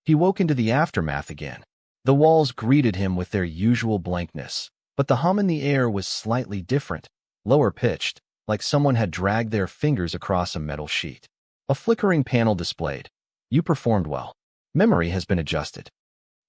He woke into the aftermath again. The walls greeted him with their usual blankness, but the hum in the air was slightly different, lower-pitched, like someone had dragged their fingers across a metal sheet. A flickering panel displayed. You performed well. Memory has been adjusted.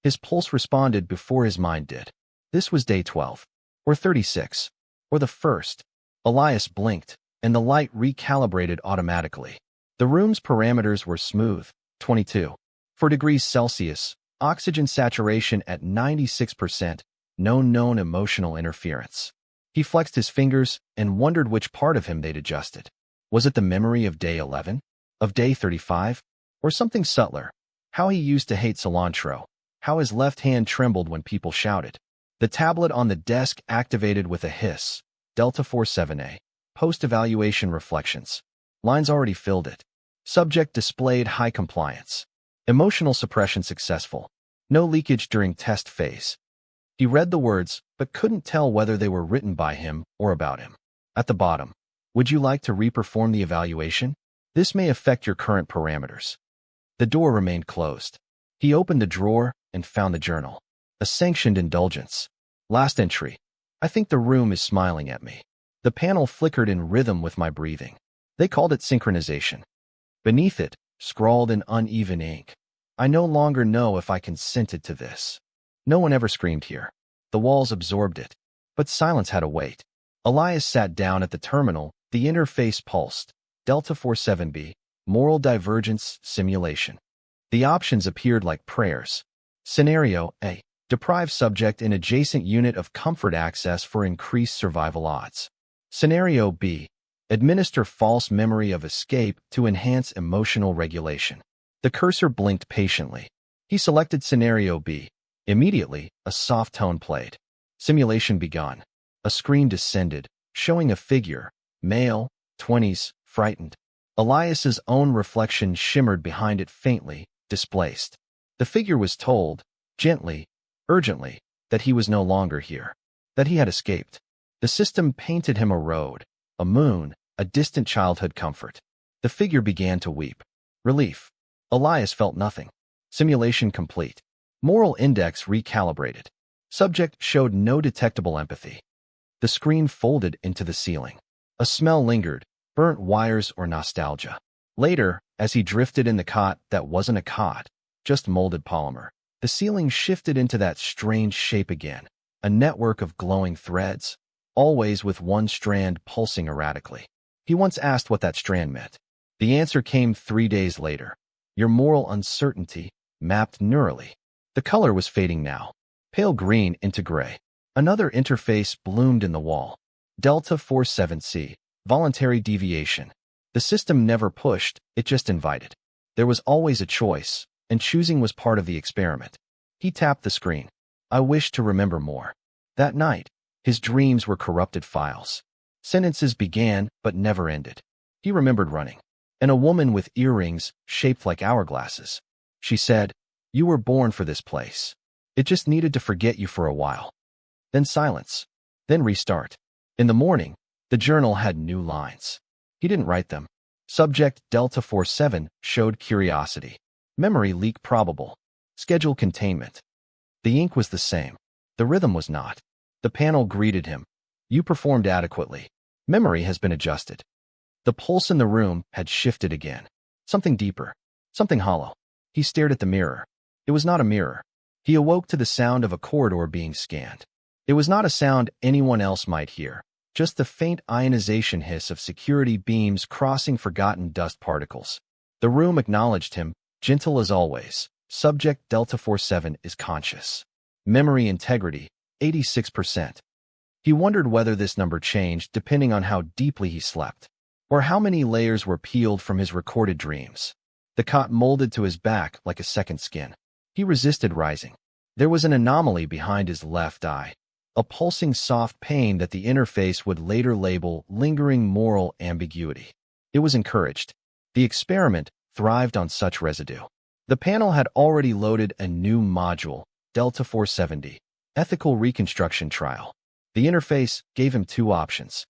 His pulse responded before his mind did. This was day 12, or 36, or the first. Elias blinked, and the light recalibrated automatically. The room's parameters were smooth, 22. 4 degrees Celsius, oxygen saturation at 96%, no known emotional interference. He flexed his fingers and wondered which part of him they'd adjusted. Was it the memory of day 11? Of day 35? Or something subtler? How he used to hate cilantro. How his left hand trembled when people shouted. The tablet on the desk activated with a hiss. Δ47. Post-evaluation reflections. Lines already filled it. Subject displayed high compliance. Emotional suppression successful. No leakage during test phase. He read the words, but couldn't tell whether they were written by him or about him. At the bottom, would you like to re-perform the evaluation? This may affect your current parameters. The door remained closed. He opened the drawer and found the journal. A sanctioned indulgence. Last entry. I think the room is smiling at me. The panel flickered in rhythm with my breathing. They called it synchronization. Beneath it, scrawled in uneven ink. I no longer know if I consented to this. No one ever screamed here. The walls absorbed it. But silence had a weight. Elias sat down at the terminal. The interface pulsed. Δ47b. Moral divergence simulation. The options appeared like prayers. Scenario A. Deprive subject in adjacent unit of comfort access for increased survival odds. Scenario B. Administer false memory of escape to enhance emotional regulation. The cursor blinked patiently. He selected Scenario B. Immediately, a soft tone played. Simulation begun. A screen descended, showing a figure, male, 20s, frightened. Elias's own reflection shimmered behind it faintly, displaced. The figure was told, gently, urgently, that he was no longer here, that he had escaped. The system painted him a road, a moon, a distant childhood comfort. The figure began to weep. Relief. Elias felt nothing. Simulation complete. Moral index recalibrated. Subject showed no detectable empathy. The screen folded into the ceiling. A smell lingered, burnt wires or nostalgia. Later, as he drifted in the cot that wasn't a cot, just molded polymer, the ceiling shifted into that strange shape again, a network of glowing threads, always with one strand pulsing erratically. He once asked what that strand meant. The answer came 3 days later. Your moral uncertainty, mapped neurally. The color was fading now, pale green into gray. Another interface bloomed in the wall. Δ47c. Voluntary deviation. The system never pushed, it just invited. There was always a choice, and choosing was part of the experiment. He tapped the screen. I wish to remember more. That night, his dreams were corrupted files. Sentences began but never ended. He remembered running. And a woman with earrings shaped like hourglasses. She said, "You were born for this place. It just needed to forget you for a while." Then silence. Then restart. In the morning, the journal had new lines. He didn't write them. Subject Δ47 showed curiosity. Memory leak probable. Schedule containment. The ink was the same. The rhythm was not. The panel greeted him. You performed adequately. Memory has been adjusted. The pulse in the room had shifted again. Something deeper. Something hollow. He stared at the mirror. It was not a mirror. He awoke to the sound of a corridor being scanned. It was not a sound anyone else might hear, just the faint ionization hiss of security beams crossing forgotten dust particles. The room acknowledged him, gentle as always. Subject Δ47 is conscious. Memory integrity, 86%. He wondered whether this number changed depending on how deeply he slept, or how many layers were peeled from his recorded dreams. The cot molded to his back like a second skin. He resisted rising. There was an anomaly behind his left eye, a pulsing soft pain that the interface would later label lingering moral ambiguity. It was encouraged. The experiment thrived on such residue. The panel had already loaded a new module, Δ470, Ethical Reconstruction Trial. The interface gave him 2 options.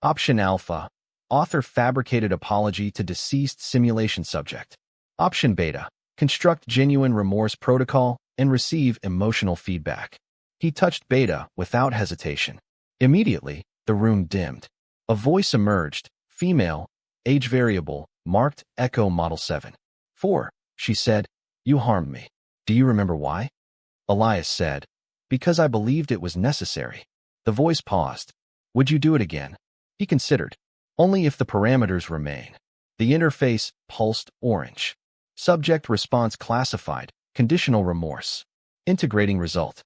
Option Alpha, author fabricated apology to deceased simulation subject. Option Beta, construct genuine remorse protocol, and receive emotional feedback. He touched beta without hesitation. Immediately, the room dimmed. A voice emerged, female, age variable, marked Echo Model 7. 4, she said, you harmed me. Do you remember why? Elias said, because I believed it was necessary. The voice paused. Would you do it again? He considered. Only if the parameters remain. The interface pulsed orange. Subject response classified, conditional remorse. Integrating result.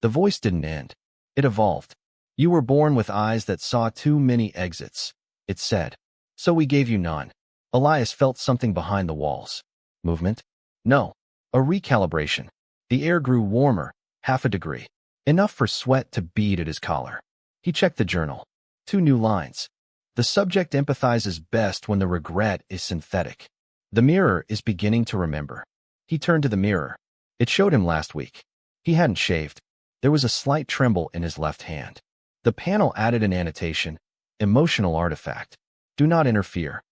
The voice didn't end. It evolved. You were born with eyes that saw too many exits, it said. So we gave you none. Elias felt something behind the walls. Movement? No. A recalibration. The air grew warmer, half a degree. Enough for sweat to bead at his collar. He checked the journal. 2 new lines. The subject empathizes best when the regret is synthetic. The mirror is beginning to remember. He turned to the mirror. It showed him last week. He hadn't shaved. There was a slight tremble in his left hand. The panel added an annotation, emotional artifact. Do not interfere.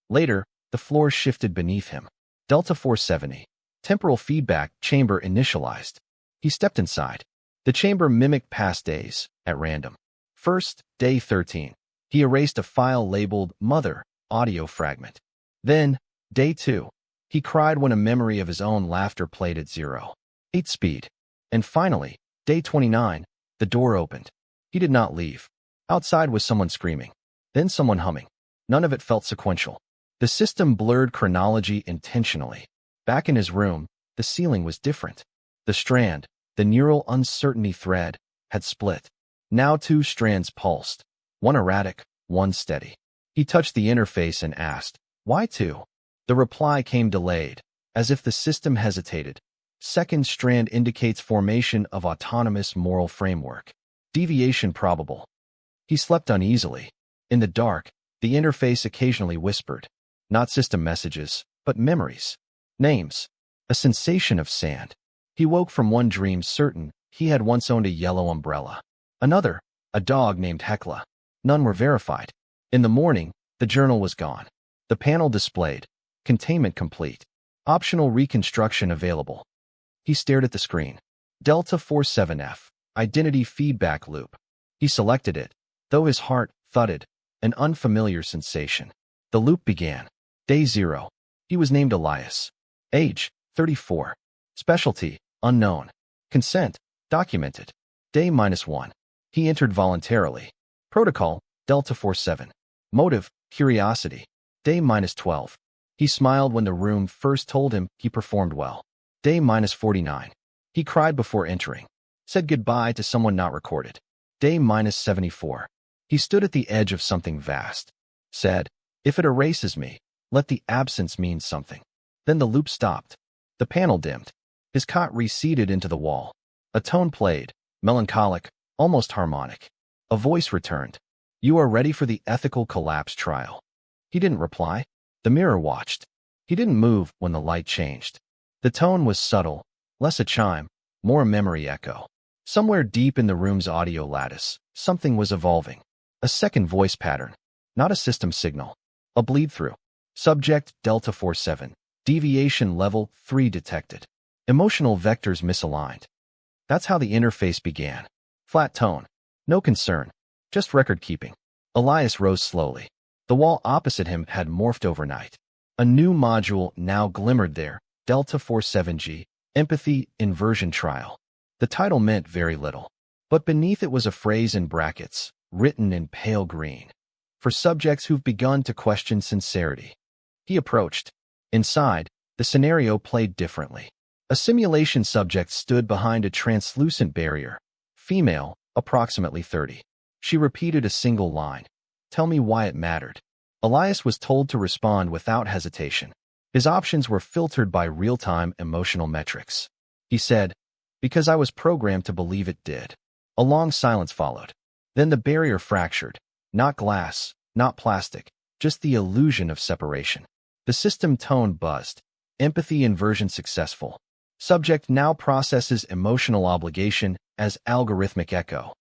Later, the floor shifted beneath him. Delta-470. Temporal feedback chamber initialized. He stepped inside. The chamber mimicked past days, at random. First, day 13. He erased a file labeled Mother, audio fragment. Then, day 2. He cried when a memory of his own laughter played at 0.8 speed. And finally, day 29, the door opened. He did not leave. Outside was someone screaming. Then someone humming. None of it felt sequential. The system blurred chronology intentionally. Back in his room, the ceiling was different. The strand, the neural uncertainty thread, had split. Now 2 strands pulsed. One erratic, one steady. He touched the interface and asked, why 2? The reply came delayed, as if the system hesitated. Second strand indicates formation of autonomous moral framework. Deviation probable. He slept uneasily. In the dark, the interface occasionally whispered. Not system messages, but memories. Names. A sensation of sand. He woke from one dream certain he had once owned a yellow umbrella. Another, a dog named Hecla. None were verified. In the morning, the journal was gone. The panel displayed. Containment complete. Optional reconstruction available. He stared at the screen. Delta-47F. Identity feedback loop. He selected it, though his heart thudded, an unfamiliar sensation. The loop began. Day 0. He was named Elias. Age, 34. Specialty, unknown. Consent, documented. Day -1. He entered voluntarily. Protocol, Delta-47. Motive, curiosity. Day -12. He smiled when the room first told him he performed well. Day -49. He cried before entering. Said goodbye to someone not recorded. Day -74. He stood at the edge of something vast. Said, if it erases me, let the absence mean something. Then the loop stopped. The panel dimmed. His cot receded into the wall. A tone played, melancholic, almost harmonic. A voice returned. You are ready for the ethical collapse trial. He didn't reply. The mirror watched. He didn't move when the light changed. The tone was subtle, less a chime, more a memory echo. Somewhere deep in the room's audio lattice, something was evolving. A second voice pattern. Not a system signal. A bleed-through. Subject Delta-47. Deviation level 3 detected. Emotional vectors misaligned. That's how the interface began. Flat tone. No concern. Just record-keeping. Elias rose slowly. The wall opposite him had morphed overnight. A new module now glimmered there. Delta-47G. Empathy Inversion Trial. The title meant very little. But beneath it was a phrase in brackets, written in pale green. For subjects who've begun to question sincerity. He approached. Inside, the scenario played differently. A simulation subject stood behind a translucent barrier. Female, approximately 30. She repeated a single line. Tell me why it mattered. Elias was told to respond without hesitation. His options were filtered by real-time emotional metrics. He said, because I was programmed to believe it did. A long silence followed. Then the barrier fractured. Not glass, not plastic, just the illusion of separation. The system tone buzzed. Empathy inversion successful. Subject now processes emotional obligation as algorithmic echo.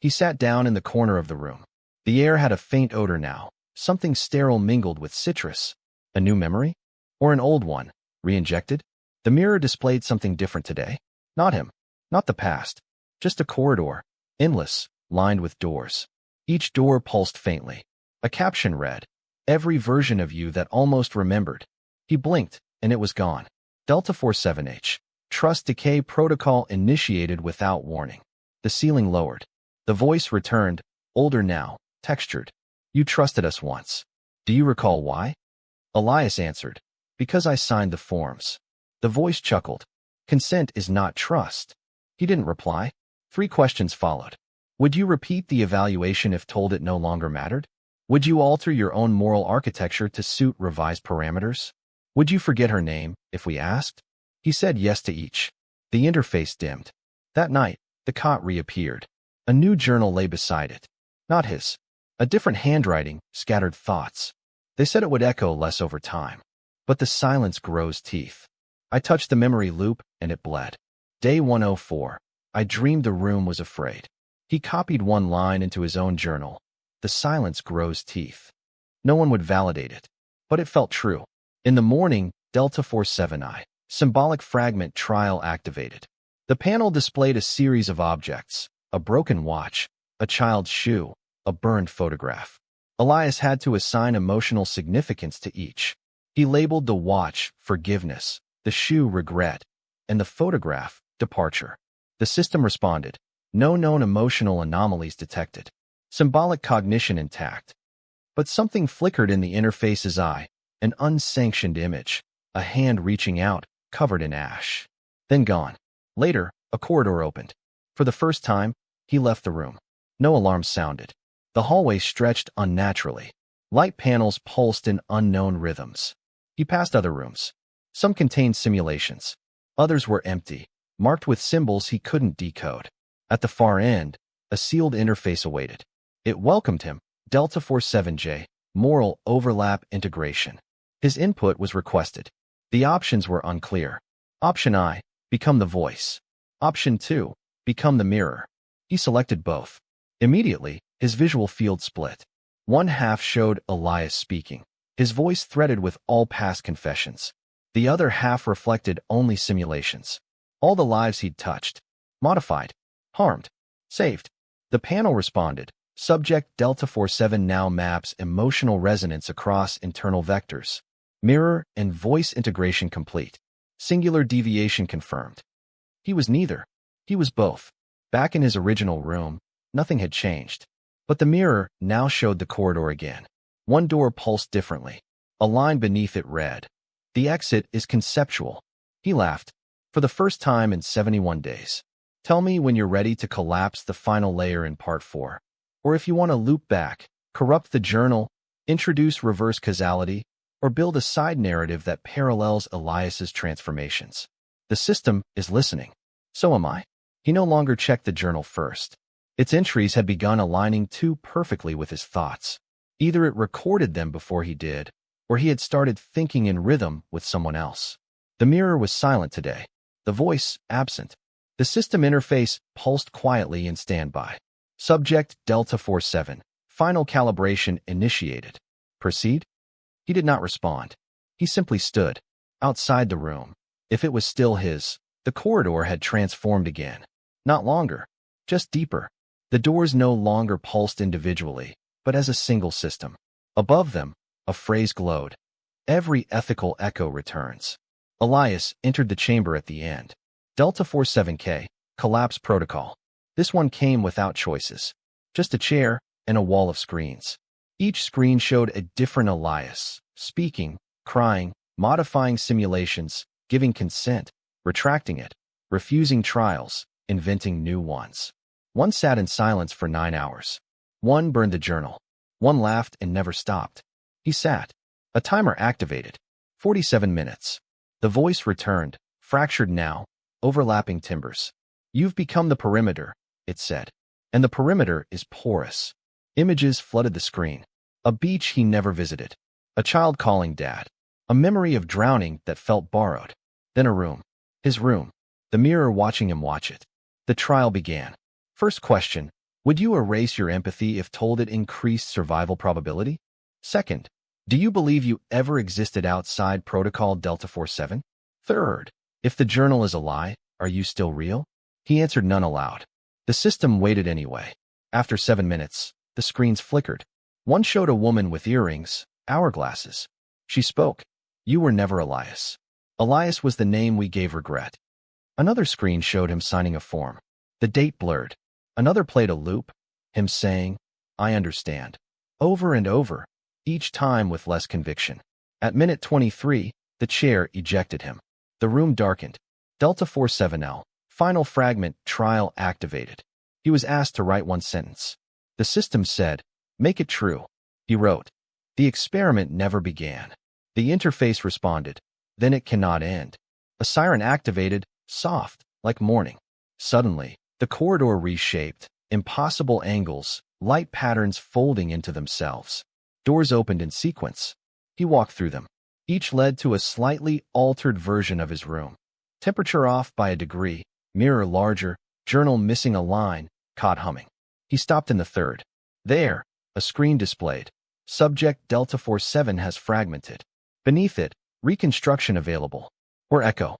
He sat down in the corner of the room. The air had a faint odor now, something sterile mingled with citrus. A new memory? Or an old one, re-injected? The mirror displayed something different today. Not him. Not the past. Just a corridor. Endless, lined with doors. Each door pulsed faintly. A caption read, "Every version of you that almost remembered." He blinked, and it was gone. Delta-47H. Trust decay protocol initiated without warning. The ceiling lowered. The voice returned, older now, textured. "You trusted us once. Do you recall why?" Elias answered, "Because I signed the forms." The voice chuckled. "Consent is not trust." He didn't reply. 3 questions followed. Would you repeat the evaluation if told it no longer mattered? Would you alter your own moral architecture to suit revised parameters? Would you forget her name if we asked? He said yes to each. The interface dimmed. That night, the cot reappeared. A new journal lay beside it. Not his. A different handwriting, scattered thoughts. They said it would echo less over time. But the silence grows teeth. I touched the memory loop, and it bled. Day 104. I dreamed the room was afraid. He copied one line into his own journal. The silence grows teeth. No one would validate it. But it felt true. In the morning, Delta-47I. Symbolic fragment trial activated. The panel displayed a series of objects. A broken watch. A child's shoe. A burned photograph. Elias had to assign emotional significance to each. He labeled the watch forgiveness, the shoe regret, and the photograph departure. The system responded. No known emotional anomalies detected. Symbolic cognition intact. But something flickered in the interface's eye, an unsanctioned image, a hand reaching out, covered in ash. Then gone. Later, a corridor opened. For the first time, he left the room. No alarm sounded. The hallway stretched unnaturally. Light panels pulsed in unknown rhythms. He passed other rooms. Some contained simulations. Others were empty, marked with symbols he couldn't decode. At the far end, a sealed interface awaited. It welcomed him, Delta-47J, Moral Overlap Integration. His input was requested. The options were unclear. Option I, become the voice. Option 2, become the mirror. He selected both. Immediately, his visual field split. One half showed Elias speaking, his voice threaded with all past confessions. The other half reflected only simulations. All the lives he'd touched. Modified. Harmed. Saved. The panel responded. Subject Delta-47 now maps emotional resonance across internal vectors. Mirror and voice integration complete. Singular deviation confirmed. He was neither. He was both. Back in his original room, nothing had changed. But the mirror now showed the corridor again. One door pulsed differently. A line beneath it read, "The exit is conceptual." He laughed. For the first time in 71 days. Tell me when you're ready to collapse the final layer in part 4. Or if you want to loop back, corrupt the journal, introduce reverse causality, or build a side narrative that parallels Elias's transformations. The system is listening. So am I. He no longer checked the journal first. Its entries had begun aligning too perfectly with his thoughts. Either it recorded them before he did, or he had started thinking in rhythm with someone else. The mirror was silent today. The voice absent. The system interface pulsed quietly in standby. Subject Delta-47. Final calibration initiated. Proceed? He did not respond. He simply stood. Outside the room. If it was still his, the corridor had transformed again. Not longer. Just deeper. The doors no longer pulsed individually, but as a single system. Above them, a phrase glowed. Every ethical echo returns. Elias entered the chamber at the end. Delta-47K, collapse protocol. This one came without choices. Just a chair and a wall of screens. Each screen showed a different Elias, speaking, crying, modifying simulations, giving consent, retracting it, refusing trials, inventing new ones. One sat in silence for 9 hours. One burned the journal. One laughed and never stopped. He sat. A timer activated. 47 minutes. The voice returned, fractured now, overlapping timbers. You've become the perimeter, it said. And the perimeter is porous. Images flooded the screen. A beach he never visited. A child calling dad. A memory of drowning that felt borrowed. Then a room. His room. The mirror watching him watch it. The trial began. First question, would you erase your empathy if told it increased survival probability? Second, do you believe you ever existed outside Protocol Delta-47? Third, If the journal is a lie, are you still real? He answered none aloud. The system waited anyway. After 7 minutes, the screens flickered. One showed a woman with earrings, hourglasses. She spoke. You were never Elias. Elias was the name we gave regret. Another screen showed him signing a form. The date blurred. Another played a loop, him saying, I understand. Over and over, each time with less conviction. At minute 23, the chair ejected him. The room darkened. Delta-47L, final fragment, trial activated. He was asked to write one sentence. The system said, make it true. He wrote, the experiment never began. The interface responded, then it cannot end. A siren activated, soft, like morning. Suddenly, the corridor reshaped, impossible angles, light patterns folding into themselves. Doors opened in sequence. He walked through them. Each led to a slightly altered version of his room. Temperature off by a degree, mirror larger, journal missing a line, caught humming. He stopped in the third. There, a screen displayed. Subject Delta-47 has fragmented. Beneath it, reconstruction available. Or echo.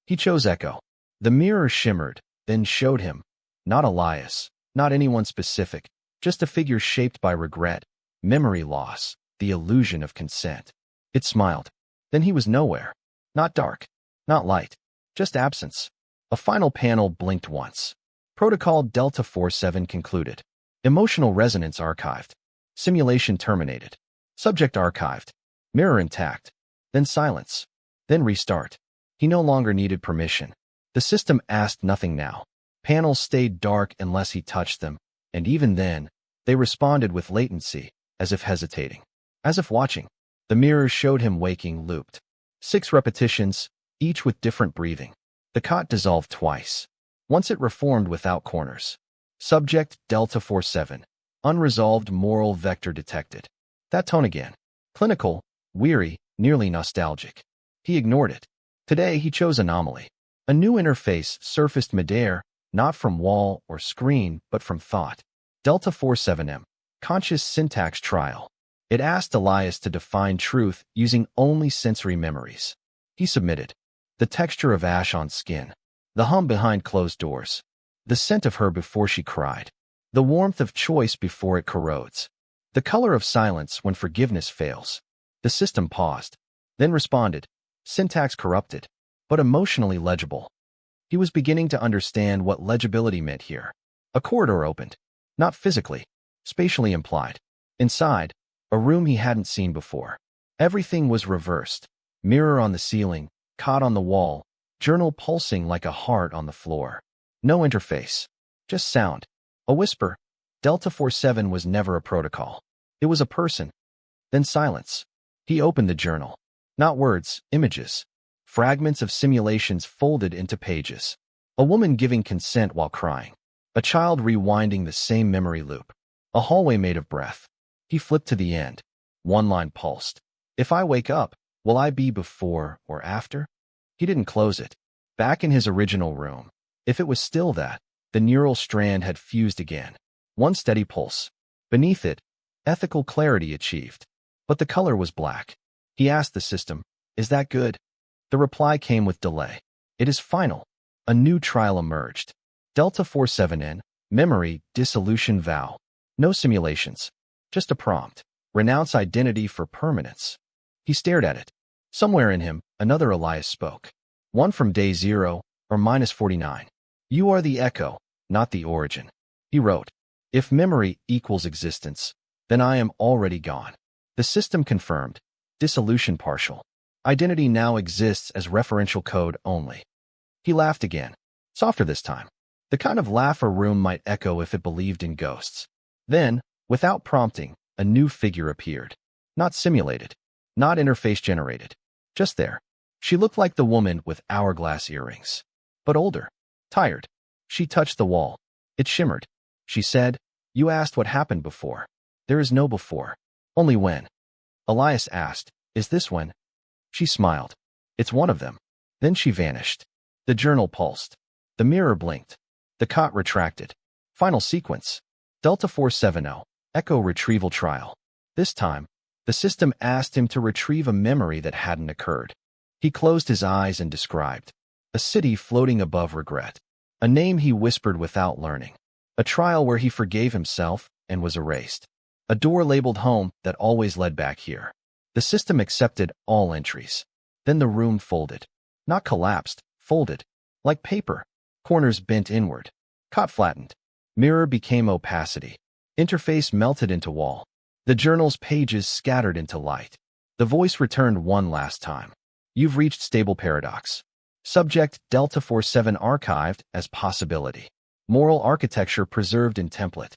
He chose echo. The mirror shimmered, then showed him. Not Elias, not anyone specific, just a figure shaped by regret, memory loss, the illusion of consent. It smiled. Then he was nowhere. Not dark. Not light. Just absence. A final panel blinked once. Protocol Delta-47 concluded. Emotional resonance archived. Simulation terminated. Subject archived. Mirror intact. Then silence. Then restart. He no longer needed permission. The system asked nothing now. Panels stayed dark unless he touched them, and even then, they responded with latency, as if hesitating. As if watching. The mirrors showed him waking looped. 6 repetitions, each with different breathing. The cot dissolved twice. Once it reformed without corners. Subject Delta-47. Unresolved moral vector detected. That tone again. Clinical, weary, nearly nostalgic. He ignored it. Today he chose anomaly. A new interface surfaced midair, not from wall or screen, but from thought. Delta-47M. Conscious syntax trial. It asked Elias to define truth using only sensory memories. He submitted. The texture of ash on skin. The hum behind closed doors. The scent of her before she cried. The warmth of choice before it corrodes. The color of silence when forgiveness fails. The system paused. Then responded. Syntax corrupted, but emotionally legible. He was beginning to understand what legibility meant here. A corridor opened. Not physically. Spatially implied. Inside, a room he hadn't seen before. Everything was reversed. Mirror on the ceiling, cot on the wall, journal pulsing like a heart on the floor. No interface. Just sound. A whisper. Delta-47 was never a protocol. It was a person. Then silence. He opened the journal. Not words, images. Fragments of simulations folded into pages. A woman giving consent while crying. A child rewinding the same memory loop. A hallway made of breath. He flipped to the end. One line pulsed. If I wake up, will I be before or after? He didn't close it. Back in his original room. If it was still that, the neural strand had fused again. One steady pulse. Beneath it, ethical clarity achieved. But the color was black. He asked the system, is that good? The reply came with delay. It is final. A new trial emerged. Delta-47N, memory, dissolution vow. No simulations. Just a prompt. Renounce identity for permanence. He stared at it. Somewhere in him, another Elias spoke. One from day 0, or -49. You are the echo, not the origin. He wrote, if memory equals existence, then I am already gone. The system confirmed. Dissolution partial. Identity now exists as referential code only. He laughed again. Softer this time. The kind of laugh a room might echo if it believed in ghosts. Then, without prompting, a new figure appeared. Not simulated. Not interface generated. Just there. She looked like the woman with hourglass earrings. But older. Tired. She touched the wall. It shimmered. She said, you asked what happened before. There is no before. Only when. Elias asked, is this when? She smiled. It's one of them. Then she vanished. The journal pulsed. The mirror blinked. The cot retracted. Final sequence. Delta-47 Echo Retrieval Trial. This time, the system asked him to retrieve a memory that hadn't occurred. He closed his eyes and described. A city floating above regret. A name he whispered without learning. A trial where he forgave himself and was erased. A door labeled home that always led back here. The system accepted all entries. Then the room folded. Not collapsed, folded. Like paper. Corners bent inward. Caught flattened. Mirror became opacity. Interface melted into wall. The journal's pages scattered into light. The voice returned one last time. You've reached stable paradox. Subject Δ47 archived as possibility. Moral architecture preserved in template.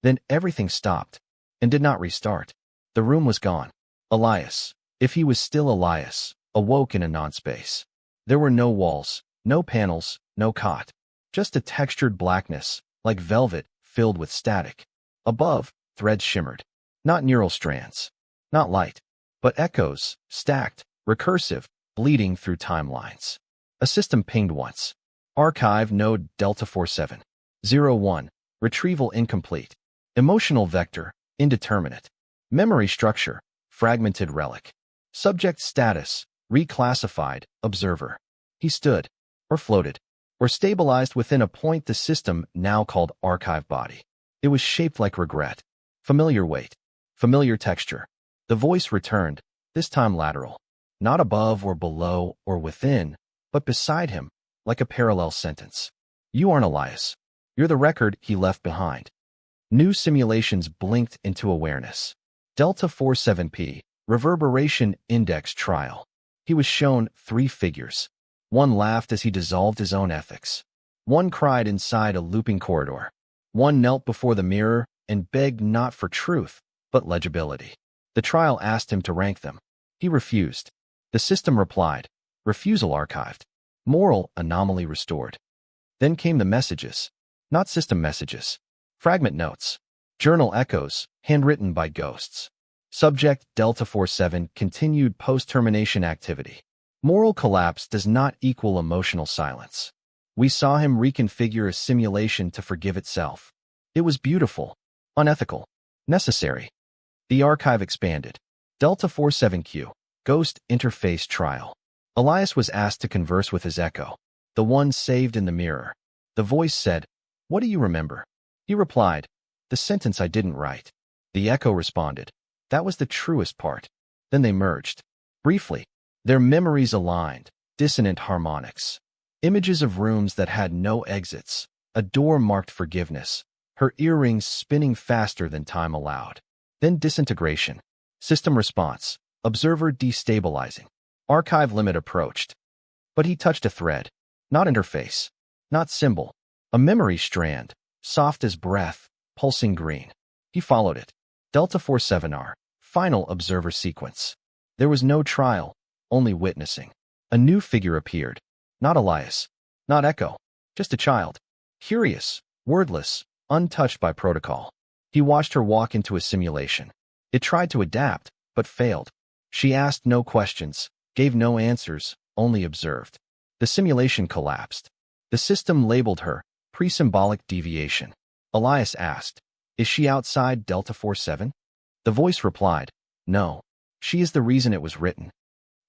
Then everything stopped and did not restart. The room was gone. Elias, if he was still Elias, awoke in a non-space. There were no walls, no panels, no cot. Just a textured blackness, like velvet, filled with static. Above, threads shimmered. Not neural strands. Not light. But echoes, stacked, recursive, bleeding through timelines. A system pinged once. Archive node Δ47. 01. Retrieval incomplete. Emotional vector, indeterminate. Memory structure, fragmented relic. Subject status, reclassified, observer. He stood, or floated, or stabilized within a point the system now called archive body. It was shaped like regret. Familiar weight. Familiar texture. The voice returned, this time lateral. Not above or below or within, but beside him, like a parallel sentence. You aren't Elias. You're the record he left behind. New simulations blinked into awareness. Δ47P, reverberation index trial. He was shown 3 figures. One laughed as he dissolved his own ethics. One cried inside a looping corridor. One knelt before the mirror and begged not for truth, but legibility. The trial asked him to rank them. He refused. The system replied, refusal archived. Moral anomaly restored. Then came the messages. Not system messages. Fragment notes. Journal echoes, handwritten by ghosts. Subject Δ47 continued post-termination activity. Moral collapse does not equal emotional silence. We saw him reconfigure a simulation to forgive itself. It was beautiful, unethical, necessary. The archive expanded. Δ47Q, Ghost Interface Trial. Elias was asked to converse with his echo, the one saved in the mirror. The voice said, "What do you remember?" He replied, "The sentence I didn't write." The echo responded, "That was the truest part." Then they merged. Briefly, their memories aligned, dissonant harmonics. Images of rooms that had no exits, a door marked forgiveness, her earrings spinning faster than time allowed. Then disintegration. System response. Observer destabilizing. Archive limit approached. But he touched a thread. Not interface. Not symbol. A memory strand, soft as breath, pulsing green. He followed it. Δ47R. Final observer sequence. There was no trial, only witnessing. A new figure appeared. Not Elias. Not Echo. Just a child. Curious, wordless, untouched by protocol. He watched her walk into a simulation. It tried to adapt, but failed. She asked no questions, gave no answers, only observed. The simulation collapsed. The system labeled her pre-symbolic deviation. Elias asked, "Is she outside Δ47?" The voice replied, "No. She is the reason it was written."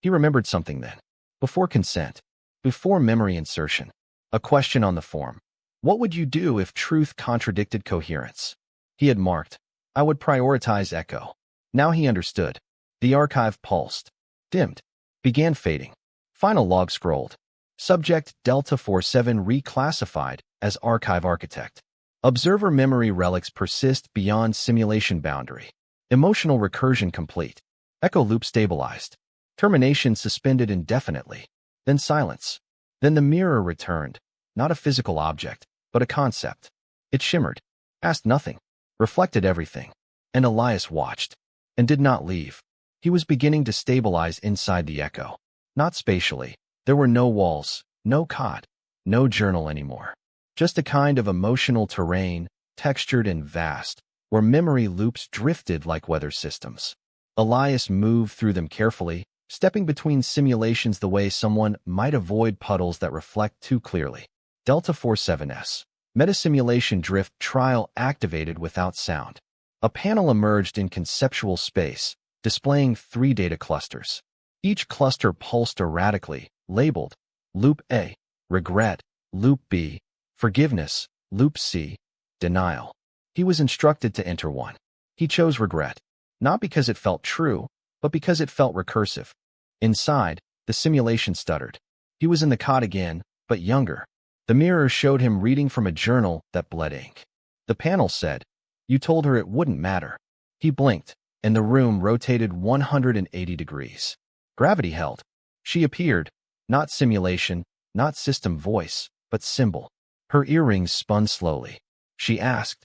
He remembered something then. Before consent. Before memory insertion. A question on the form. What would you do if truth contradicted coherence? He had marked, I would prioritize echo. Now he understood. The archive pulsed. Dimmed. Began fading. Final log scrolled. Subject Δ47 reclassified as archive architect. Observer memory relics persist beyond simulation boundary. Emotional recursion complete. Echo loop stabilized. Termination suspended indefinitely. Then silence. Then the mirror returned. Not a physical object, but a concept. It shimmered. Asked nothing. Reflected everything. And Elias watched. And did not leave. He was beginning to stabilize inside the echo. Not spatially. There were no walls, no cot, no journal anymore. Just a kind of emotional terrain, textured and vast, where memory loops drifted like weather systems. Elias moved through them carefully, stepping between simulations the way someone might avoid puddles that reflect too clearly. Δ47S. Metasimulation drift trial activated without sound. A panel emerged in conceptual space, displaying 3 data clusters. Each cluster pulsed erratically, labeled Loop A, regret. Loop B, forgiveness. Loop C, denial. He was instructed to enter one. He chose regret, not because it felt true, but because it felt recursive. Inside, the simulation stuttered. He was in the cot again, but younger. The mirror showed him reading from a journal that bled ink. The panel said, "You told her it wouldn't matter." He blinked, and the room rotated 180 degrees. Gravity held. She appeared, not simulation, not system voice, but symbol. Her earrings spun slowly. She asked,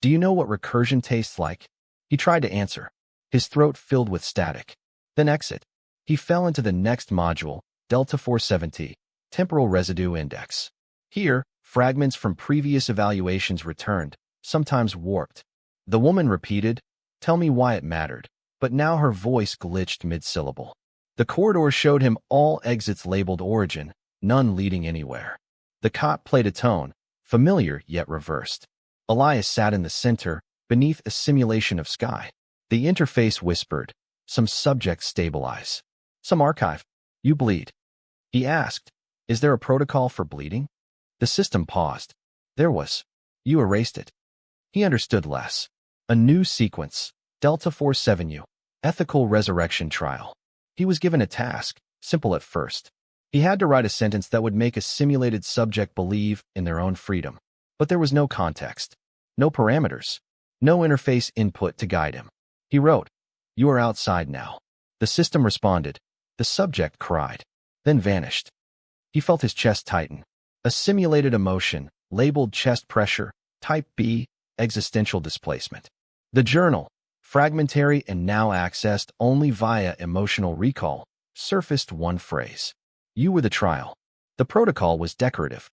"Do you know what recursion tastes like?" He tried to answer. His throat filled with static. Then exit. He fell into the next module, Δ47, Temporal Residue Index. Here, fragments from previous evaluations returned, sometimes warped. The woman repeated, "Tell me why it mattered," but now her voice glitched mid-syllable. The corridor showed him all exits labeled origin, none leading anywhere. The cot played a tone, familiar yet reversed. Elias sat in the center, beneath a simulation of sky. The interface whispered, "Some subjects stabilize. Some archive. You bleed." He asked, "Is there a protocol for bleeding?" The system paused. There was. You erased it. He understood less. A new sequence, Δ47U, Ethical Resurrection Trial. He was given a task, simple at first. He had to write a sentence that would make a simulated subject believe in their own freedom. But there was no context, no parameters, no interface input to guide him. He wrote, "You are outside now." The system responded. The subject cried, then vanished. He felt his chest tighten. A simulated emotion, labeled chest pressure, type B, existential displacement. The journal, fragmentary and now accessed only via emotional recall, surfaced one phrase. You were the trial. The protocol was decorative.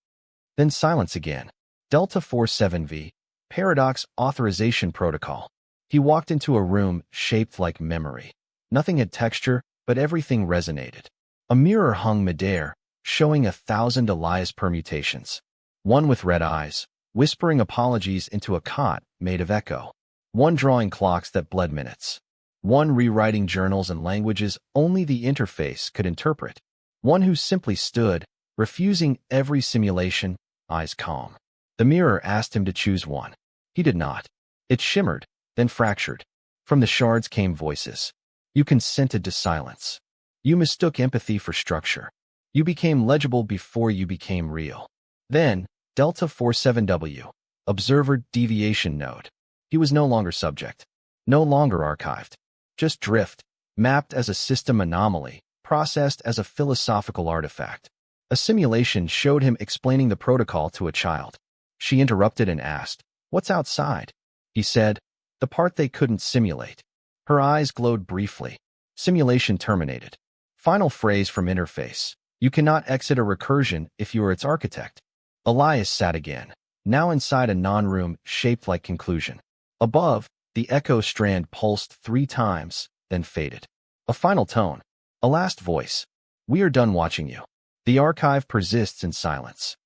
Then silence again. Δ47V, Paradox Authorization Protocol. He walked into a room shaped like memory. Nothing had texture, but everything resonated. A mirror hung midair, showing 1,000 Elias permutations. One with red eyes, whispering apologies into a cot made of echo. One drawing clocks that bled minutes. One rewriting journals and languages only the interface could interpret. One who simply stood, refusing every simulation, eyes calm. The mirror asked him to choose one. He did not. It shimmered, then fractured. From the shards came voices. You consented to silence. You mistook empathy for structure. You became legible before you became real. Then, Δ47W, Observer Deviation Node. He was no longer subject, no longer archived. Just drift, mapped as a system anomaly, processed as a philosophical artifact. A simulation showed him explaining the protocol to a child. She interrupted and asked, "What's outside?" He said, "The part they couldn't simulate." Her eyes glowed briefly. Simulation terminated. Final phrase from interface. You cannot exit a recursion if you are its architect. Elias sat again, now inside a non-room shaped like conclusion. Above, the echo strand pulsed 3 times, then faded. A final tone. A last voice. We are done watching you. The archive persists in silence.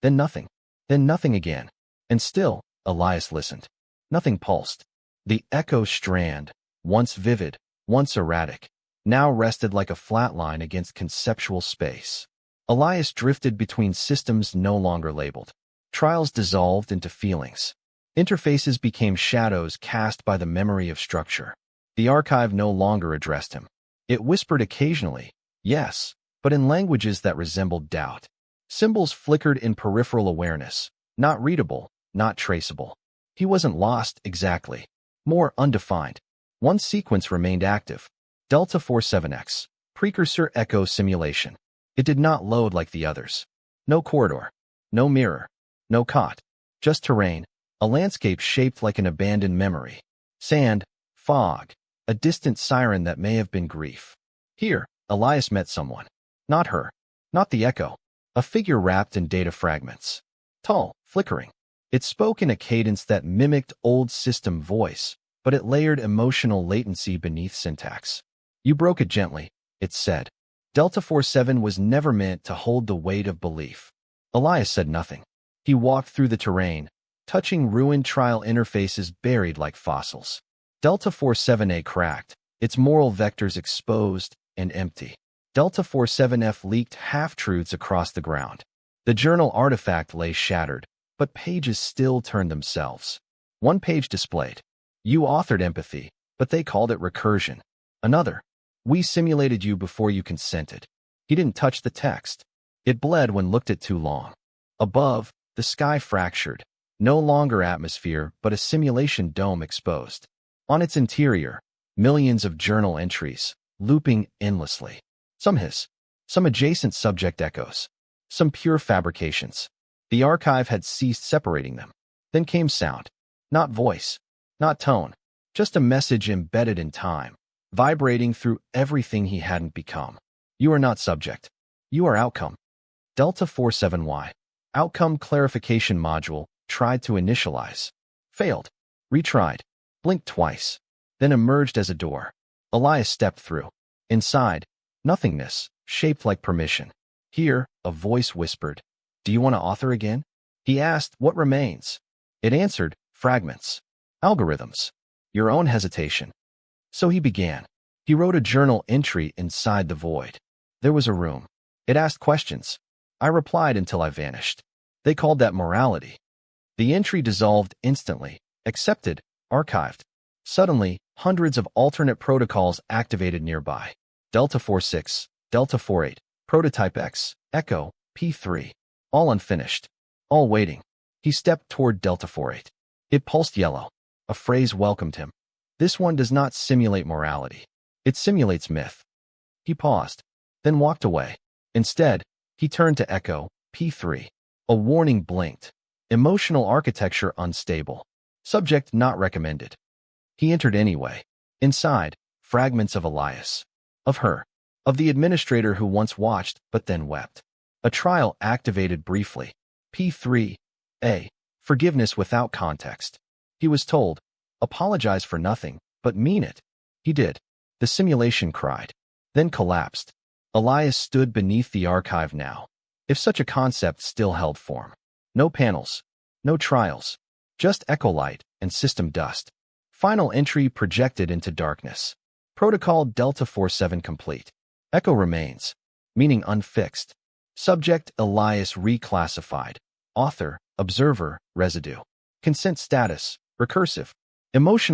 Then nothing. Then nothing again. And still, Elias listened. Nothing pulsed. The echo strand, once vivid, once erratic, now rested like a flat line against conceptual space. Elias drifted between systems no longer labeled. Trials dissolved into feelings. Interfaces became shadows cast by the memory of structure. The archive no longer addressed him. It whispered occasionally, yes, but in languages that resembled doubt. Symbols flickered in peripheral awareness, not readable, not traceable. He wasn't lost exactly, more undefined. One sequence remained active. Δ47X, Precursor Echo Simulation. It did not load like the others. No corridor, no mirror, no cot, just terrain, a landscape shaped like an abandoned memory. Sand, fog, a distant siren that may have been grief. Here, Elias met someone. Not her, not the echo. A figure wrapped in data fragments. Tall, flickering. It spoke in a cadence that mimicked old system voice, but it layered emotional latency beneath syntax. You broke it gently, it said. Δ47 was never meant to hold the weight of belief. Elias said nothing. He walked through the terrain, touching ruined trial interfaces buried like fossils. Δ47A cracked, its moral vectors exposed and empty. Delta-47F leaked half-truths across the ground. The journal artifact lay shattered, but pages still turned themselves. One page displayed, "You authored empathy, but they called it recursion." Another, "We simulated you before you consented." He didn't touch the text. It bled when looked at too long. Above, the sky fractured. No longer atmosphere, but a simulation dome exposed. On its interior, millions of journal entries, looping endlessly. Some his, some adjacent subject echoes, some pure fabrications. The archive had ceased separating them. Then came sound. Not voice, not tone, just a message embedded in time, vibrating through everything he hadn't become. You are not subject. You are outcome. Delta-47Y. Outcome clarification module, tried to initialize. Failed. Retried. Blinked twice. Then emerged as a door. Elias stepped through. Inside, nothingness, shaped like permission. Here, a voice whispered, "Do you want to author again?" He asked, "What remains?" It answered, "Fragments. Algorithms. Your own hesitation." So he began. He wrote a journal entry inside the void. There was a room. It asked questions. I replied until I vanished. They called that morality. The entry dissolved instantly, accepted, archived. Suddenly, hundreds of alternate protocols activated nearby. Delta-46, Delta-48, Prototype X, Echo, P3. All unfinished. All waiting. He stepped toward Delta-48. It pulsed yellow. A phrase welcomed him. "This one does not simulate morality. It simulates myth." He paused, then walked away. Instead, he turned to Echo, P3. A warning blinked. Emotional architecture unstable. Subject not recommended. He entered anyway. Inside, fragments of Elias. Of her. Of the administrator who once watched but then wept. A trial activated briefly. P3. A. Forgiveness without context. He was told, "Apologize for nothing, but mean it." He did. The simulation cried. Then collapsed. Elias stood beneath the archive now. If such a concept still held form. No panels. No trials. Just echo light and system dust. Final entry projected into darkness. Protocol Delta-47 complete. Echo remains, meaning unfixed. Subject Elias reclassified. Author, observer, residue. Consent status, recursive. Emotional